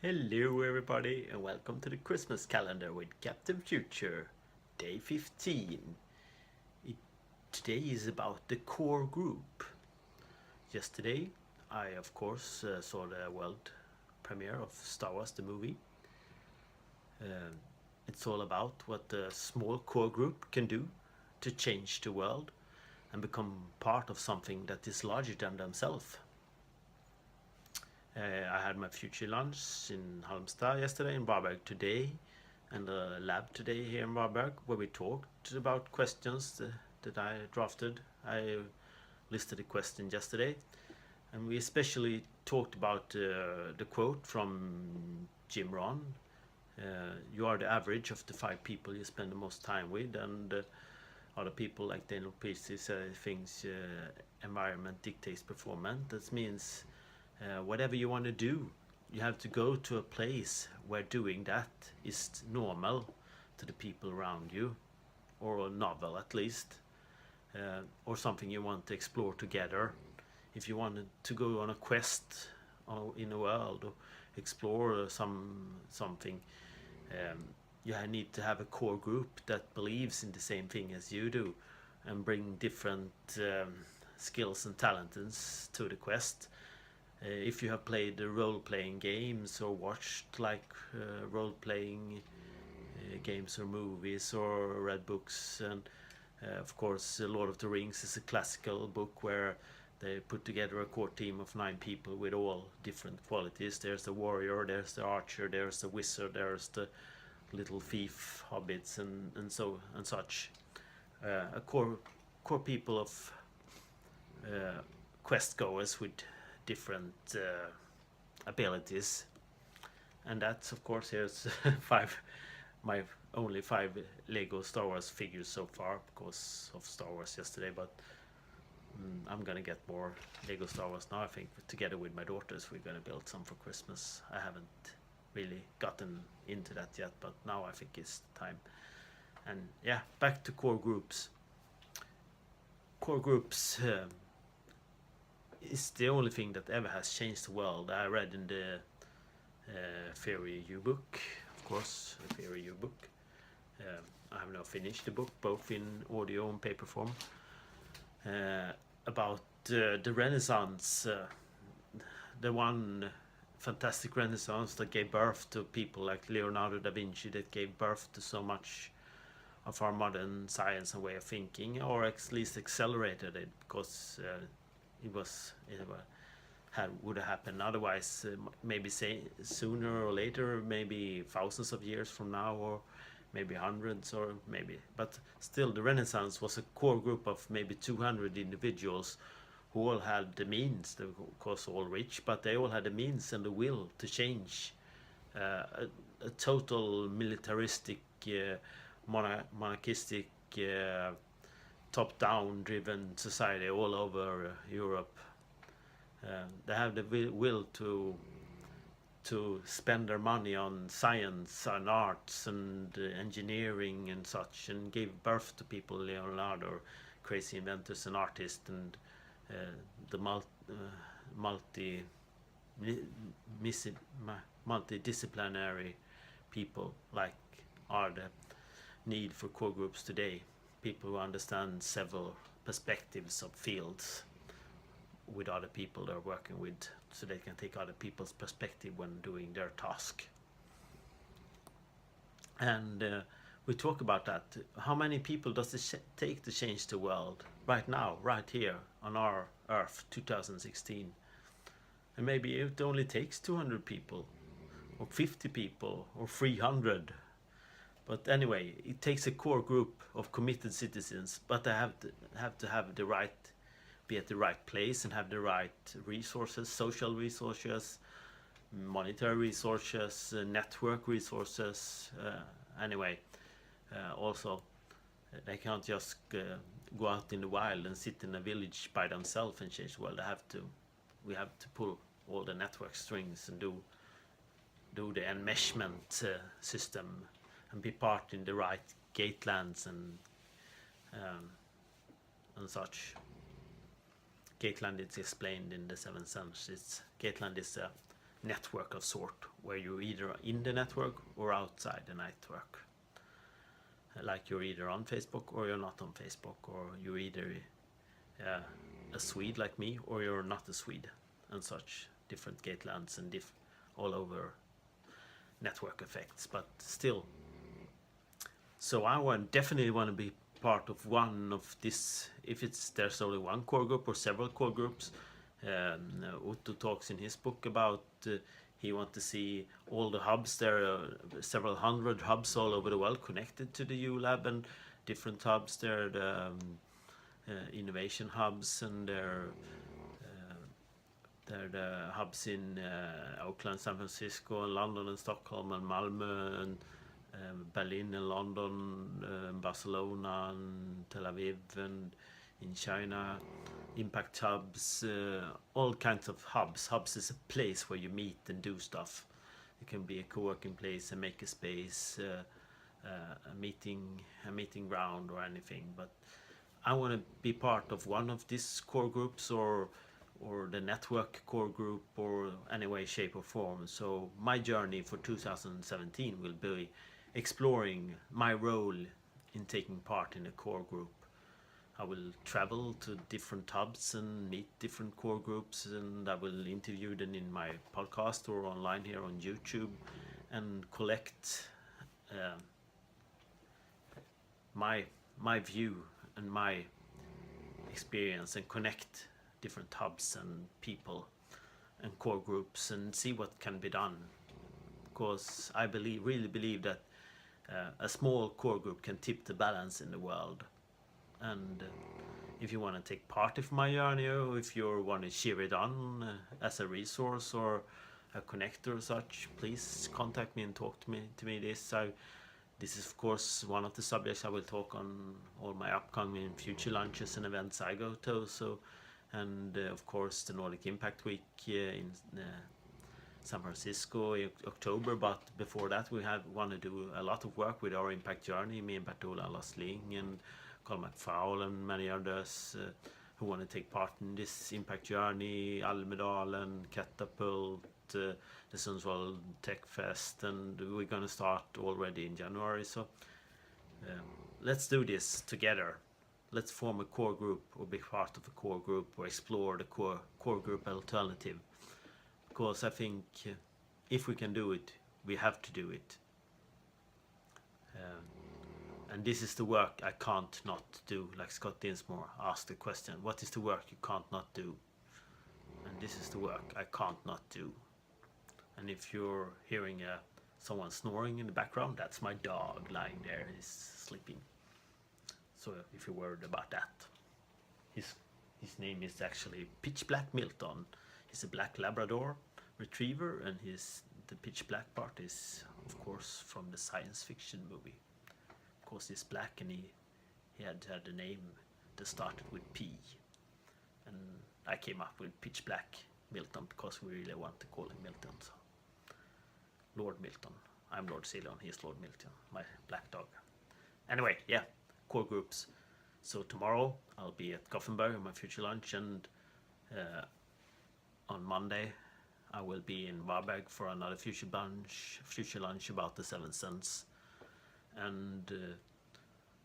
Hello everybody and welcome to the Christmas calendar with Captain Future, day 15. It, Today is about the core group. Yesterday I of course saw the world premiere of Star Wars the movie. Um, it's all about what the small core group can do to change the world and become part of something that is larger than themselves. I had my future lunch in Halmstad yesterday, in Varberg today, and a lab today here in Varberg, where we talked about questions that I drafted. I listed a question yesterday, and we especially talked about the quote from Jim Rohn. You are the average of the 5 people you spend the most time with, and other people like Daniel Pearce thinks environment dictates performance. That means whatever you want to do, you have to go to a place where doing that is normal to the people around you, or novel at least, or something you want to explore together. If you wanted to go on a quest in the world or explore something, you need to have a core group that believes in the same thing as you do, and bring different skills and talents to the quest. If you have played role-playing games or watched role-playing games or movies or read books, and of course Lord of the Rings is a classical book where they put together a core team of 9 people with all different qualities. There's the warrior, there's the archer, there's the wizard, there's the little thief, hobbits, and such. A core people of quest goers with different abilities, and that's of course here's my only 5 Lego Star Wars figures so far because of Star Wars yesterday, but I'm gonna get more Lego Star Wars now. I think together with my daughters we're gonna build some for Christmas. I haven't really gotten into that yet, but now I think it's time. And yeah, back to core groups. Core groups is the only thing that ever has changed the world. I read in the Theory U book, of course, the Theory U book. I have now finished the book, both in audio and paper form, about the Renaissance, the one fantastic Renaissance that gave birth to people like Leonardo da Vinci, that gave birth to so much of our modern science and way of thinking, or at least accelerated it, because it would have happened otherwise, maybe say sooner or later, maybe thousands of years from now, or maybe hundreds, or maybe, but still the Renaissance was a core group of maybe 200 individuals who all had the means. They were of course all rich, but they all had the means and the will to change a total militaristic, monarchistic, top-down driven society all over Europe. They have the will to spend their money on science and arts and engineering and such, and gave birth to people, Leonardo, crazy inventors and artists, and the multidisciplinary people like are the need for core groups today. People who understand several perspectives of fields with other people they're working with, so they can take other people's perspective when doing their task. And we talk about that. How many people does it take to change the world right now, right here on our Earth, 2016? And maybe it only takes 200 people, or 50 people, or 300. But anyway, it takes a core group of committed citizens, but they have to have the right, be at the right place and have the right resources, social resources, monetary resources, network resources. Anyway, also they can't just go out in the wild and sit in a village by themselves and change the world. We have to pull all the network strings and do the enmeshment system, and be part in the right gatelands and such. Gateland is explained in the 7th century. Gateland is a network of sort, where you're either in the network or outside the network. Like you're either on Facebook or you're not on Facebook, or you're either a Swede like me or you're not a Swede, and such different gatelands and all over network effects, but still. So I definitely want to be part of one of this. If there's only one core group or several core groups, Otto talks in his book about he wants to see all the hubs. There are several hundred hubs all over the world connected to the ULab, and different hubs. There are the innovation hubs, and there are the hubs in Oakland, San Francisco, and London, and Stockholm, and Malmö, and Berlin, and London, Barcelona, and Tel Aviv, and in China, impact hubs, all kinds of hubs. Hubs is a place where you meet and do stuff. It can be a co-working place, a maker space, a meeting ground, or anything. But I want to be part of one of these core groups, or the network core group, or any way, shape, or form. So my journey for 2017 will be exploring my role in taking part in a core group. I will travel to different hubs and meet different core groups, and I will interview them in my podcast or online here on YouTube, and collect my view and my experience, and connect different hubs and people and core groups, and see what can be done. Because I really believe that a small core group can tip the balance in the world. And if you want to take part of my journey, or if you want to share it on as a resource or a connector or such, please contact me and talk to me. This is of course one of the subjects I will talk on all my upcoming future lunches and events I go to. So, and of course the Nordic Impact Week in San Francisco in October. But before that, we want to do a lot of work with our impact journey. Me and Bertola Lasling and Carl McFaul and many others who want to take part in this impact journey. Almedalen, Catapult, the Sundsvall Tech Fest, and we're going to start already in January. So let's do this together. Let's form a core group, or be part of a core group, or explore the core group alternative. Because I think if we can do it, we have to do it. And this is the work I can't not do. Like Scott Dinsmore asked the question, what is the work you can't not do? And this is the work I can't not do. And if you're hearing someone snoring in the background, that's my dog lying there. He's sleeping. So if you're worried about that, his name is actually Pitch Black Milton. He's a black Labrador retriever, and the pitch black part is, of course, from the science fiction movie. Of course, he's black, and he had a name that started with P. And I came up with Pitch Black Milton because we really want to call him Milton. So, Lord Milton. I'm Lord Ceylon, he's Lord Milton, my black dog. Anyway, yeah, core groups. So tomorrow I'll be at Gothenburg on my future lunch, and on Monday I will be in Varberg for another future lunch about the 7 cents. And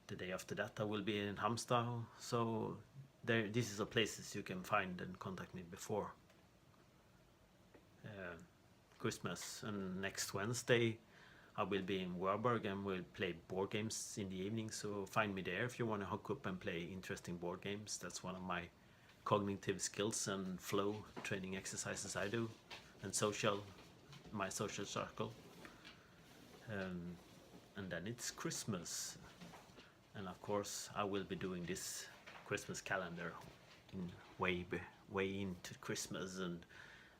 the day after that I will be in Halmstad. So this is the places you can find and contact me before Christmas. And next Wednesday I will be in Warburg, and we'll play board games in the evening. So find me there if you want to hook up and play interesting board games. That's one of my cognitive skills and flow training exercises I do, and my social circle. And then it's Christmas, and of course I will be doing this Christmas calendar in way into Christmas, and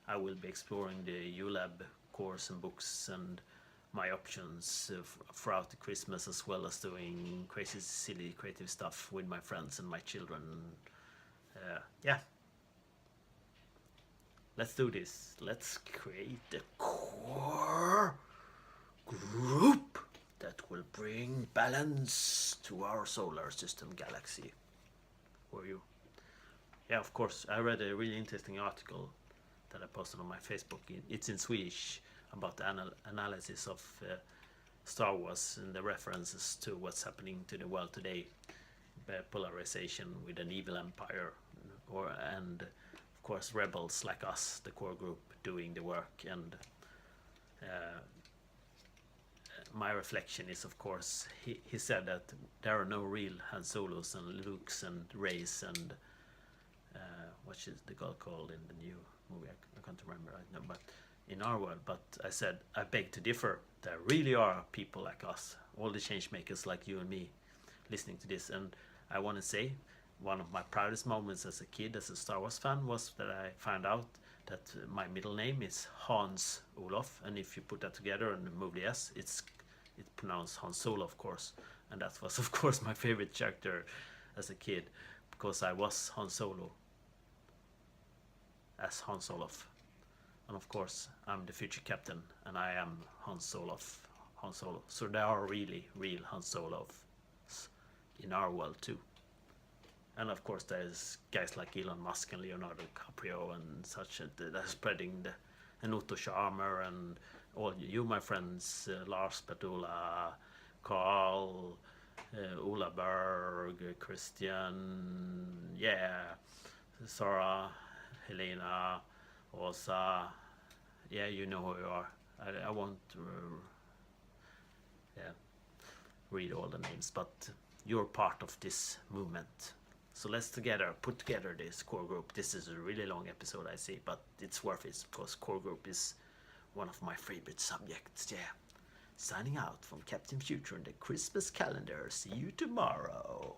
I will be exploring the ULab course and books and my options throughout the Christmas, as well as doing crazy silly creative stuff with my friends and my children. Yeah, let's do this. Let's create a core group that will bring balance to our solar system galaxy. Yeah, of course, I read a really interesting article that I posted on my Facebook. It's in Swedish, about the analysis of Star Wars and the references to what's happening to the world today, polarization with an evil empire, and of course rebels like us, the core group, doing the work. And my reflection is, of course, he said that there are no real Han Solos and Lukes and Reys and what is the girl called in the new movie? I can't remember right now, but in our world. But I said, I beg to differ. There really are people like us, all the change makers like you and me, listening to this. And I want to say, one of my proudest moments as a kid, as a Star Wars fan, was that I found out that my middle name is Hans Olof, and if you put that together and move the S, it's pronounced Han Solo, of course. And that was, of course, my favorite character as a kid, because I was Han Solo as Han Solo. And of course, I'm the future captain, and I am Han Solo. So there are really real Han Solos in our world too. And of course, there's guys like Elon Musk and Leonardo DiCaprio and such that are spreading the Otto Charmer and all you, my friends, Lars Petula, Carl, Ola Berg, Christian, Sarah, Helena, Åsa, you know who you are. I won't read all the names, but you're part of this movement. So let's put together this core group. This is a really long episode, I see, but it's worth it, because core group is one of my favorite subjects. Signing out from Captain Future in the Christmas calendar. See you tomorrow.